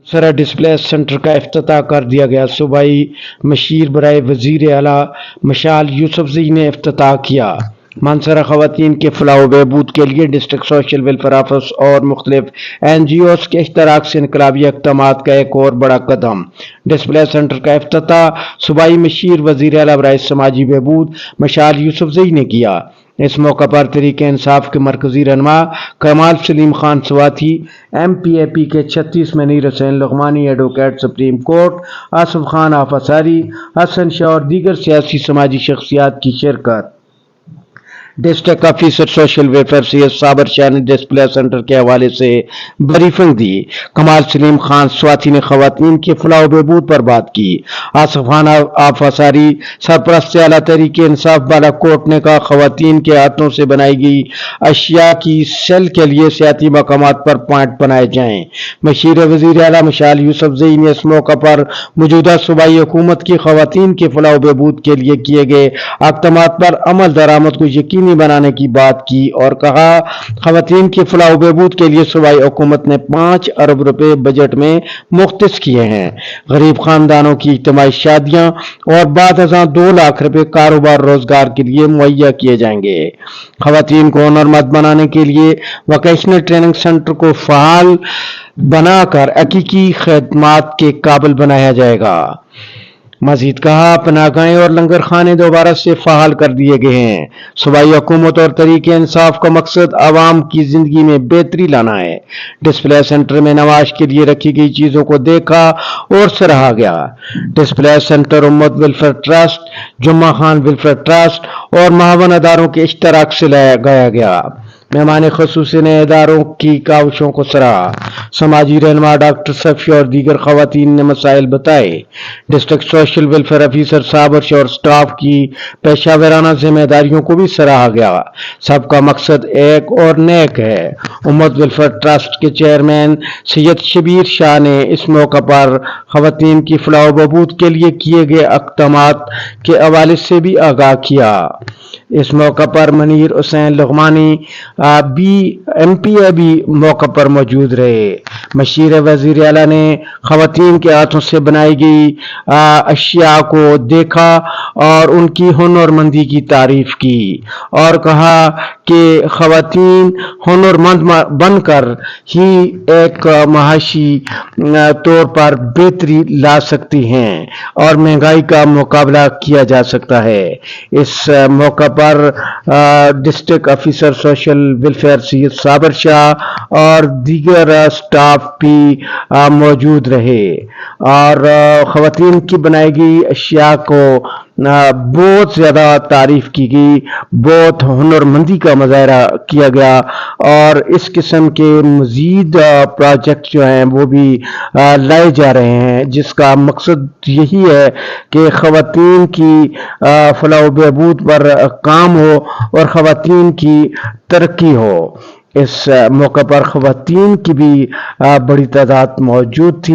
सरा display centre का इफ्तिताह कर दिया गया। सूबाई मशीर बराए वजीर आला मशाल यूसुफजई ने इफ्तिताह किया। मानसरा खवातीन के फलाह बहबूद के लिए डिस्ट्रिक्ट सोशल वेलफेयर ऑफिस और मुख्तलिफ NGOs के इश्तराक से इनकलाबी इक़दामात का एक और बड़ा कदम। डिस्प्ले सेंटर का इफ्तिताह सूबाई मशीर वजीर आला बराए समाजी बहबूद मशाल यूसुफजई ने किया। इस मौका पर तहरीक इंसाफ के मरकजी रहनुमा कमाल सलीम खान स्वाती, MPAP के 36 Munir Hussain Lughmani, advocate supreme court Asif Khan Afasari, Hasan Shah और दीगर सियासी समाजी शख्सियात की शिरकत। District officer social welfare Syed Sabir Shah ने डिस्प्ले सेंटर के हवाले से ब्रीफिंग दी। कमाल सलीम खान स्वाती ने खवातीन के फलाह बहबूद पर बात की। आसिफ खान आफासारी सरपरस्त आला तहरीक इंसाफ बालाकोट ने कहा, खवातीन के हाथों से बनाई गई अशिया की सेल के लिए सियाती मकामात पर पॉइंट बनाए जाएं। मशीर वजीर आला मशाल यूसुफजई ने इस मौका पर मौजूदा सूबाई हुकूमत की खवातीन के फलाह बहबूद के लिए किए गए इक़दामात पर अमल दरामद को यकीनी बनाने की बात की और कहा, खवातीन की फलाह बहबूद के लिए सूबाई हुकूमत ने 5 अरब रुपए बजट में मुख्तस किए हैं। गरीब खानदानों की इज्तिमाई शादियां और बाद अज़ां 2 लाख रुपए कारोबार रोजगार के लिए मुहैया किए जाएंगे। खवातीन को हुनरमंद बनाने के लिए वोकेशनल ट्रेनिंग सेंटर को फ़आल बनाकर हकीकी खिदमात के काबिल बनाया जाएगा। मजीद कहा, पनाहगाहें और लंगर खाने दोबारा से फ़आल कर दिए गए हैं। सूबाई हुकूमत और तहरीक इंसाफ का मकसद आवाम की जिंदगी में बेहतरी लाना है। डिस्प्ले सेंटर में नमाज के लिए रखी गई चीजों को देखा और सराहा गया। डिस्प्ले सेंटर उम्मत वेलफेयर ट्रस्ट, जुम्मा खान वेलफेयर ट्रस्ट और मावन अदारों के इश्तराक से लगाया गया। मेहमान खसूसी ने इदारों की काविशों को सराहा। समाजी रहनुमा डॉक्टर सफ़ी और दीगर खवातीन ने मसाइल बताए। डिस्ट्रिक्ट सोशल वेलफेयर ऑफिसर साबर और स्टाफ की पेशावराना जिम्मेदारियों को भी सराहा गया। सबका मकसद एक और नेक है। उम्मत वेलफेयर ट्रस्ट के चेयरमैन सैयद शबीर शाह ने इस मौका पर खवातीन की फलाह बहबूद के लिए किए गए इक़दामात के हवाले से भी आगाह किया। इस मौका पर मनीर हुसैन लुग़मानी MPA भी मौका पर मौजूद रहे। मशीर वजीर आला ने खवातीन के हाथों से बनाई गई अशिया को देखा और उनकी हुनरमंदी की तारीफ की और कहा कि खवातीन हुनरमंद बनकर ही एक माशी तौर पर बेहतरी ला सकती हैं और महंगाई का मुकाबला किया जा सकता है। इस मौका पर district officer social welfare Syed Sabir Shah और दीगर स्टाफ भी मौजूद रहे और खवातीन की बनाई गई अशिया को बहुत ज़्यादा तारीफ की गई, बहुत हुनरमंदी का मुजाहरा किया गया और इस किस्म के मज़ीद प्रोजेक्ट जो हैं वो भी लाए जा रहे हैं, जिसका मकसद यही है कि खवातीन की फलाह बहबूद पर काम हो और खवातीन की तरक्की हो। इस मौका पर खवातीन की भी बड़ी तादाद मौजूद थी।